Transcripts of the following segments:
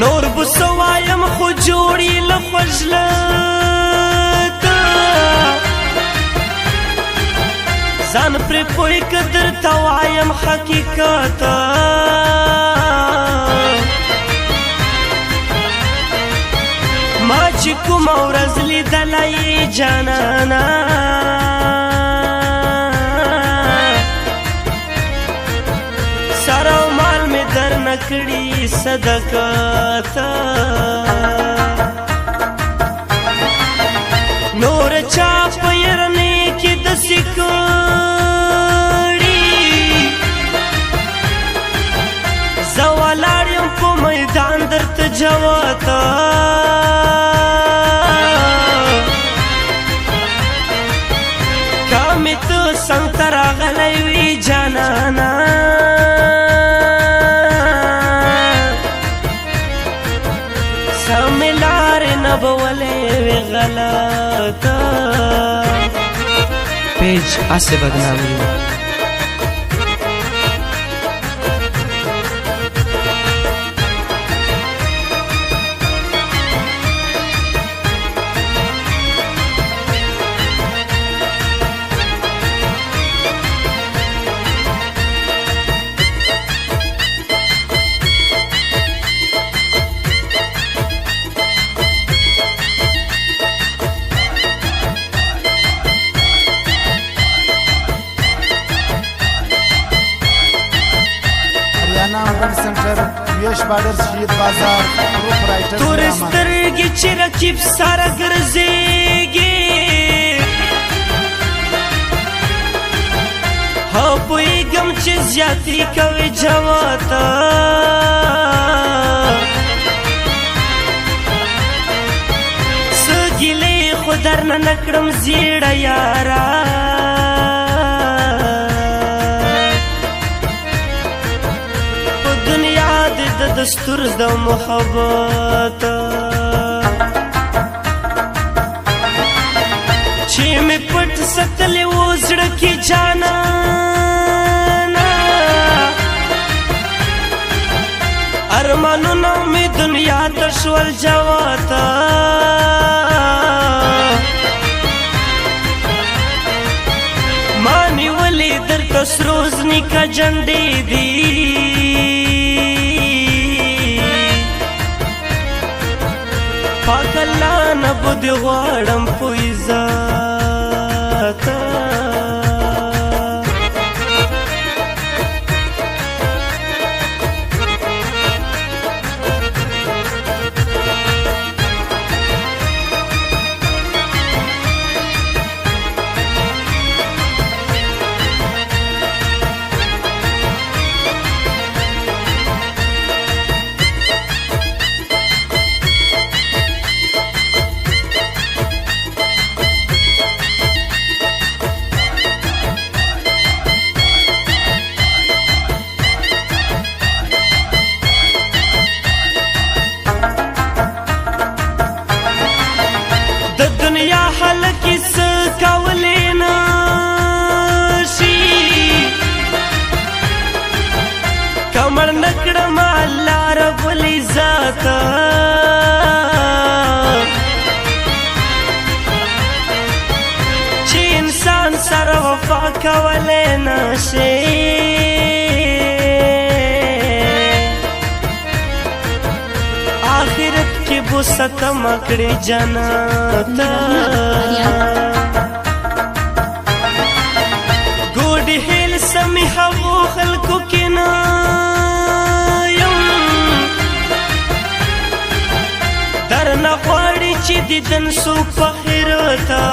نور بسوایم خو جوړی لخوجلت ځان پر پوی قدر توایم حقیقت ما چې کوم ورځ لیدلی جانانا سارا مال می در نکړي صدقات نور چا پیرنی کې د سکړي زوالاریم په میدان درته جواتا کامی تو څنګ ته راغلی وي جانانا سمې لارې نه به ولې وي غلطه پیج هسې بدنامي centre US border शहीद बाजार प्रोपराइटर تور سترګې چې رقیب سره ګرځېږي ها پوهېږم چې زیاتې کوي جواته څه ګیلې خو درنه نه کړم زیړه یاره دستور د محبت چې مې پټ ساتلی و زړه کې جانانا ارمانونه مې دنیا ته شول جواته ما نیولې درته سروز نیکه جنډې دي پاک الله نه بد غواړم په عزت کمر نکړم الله رب العزت چې انسان سره وفا کولی نشي آخرت کې بوسته مکړي جنت ګوډ هیل سمې هغو خلکو کې نه درنه غواړي چې دیدن سو فخرته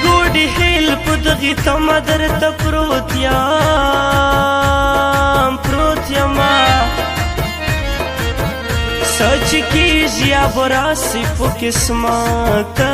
ګوډ هیل په دغې تمه درته پروت یمه سچ کیږي یا به راسي په قسمته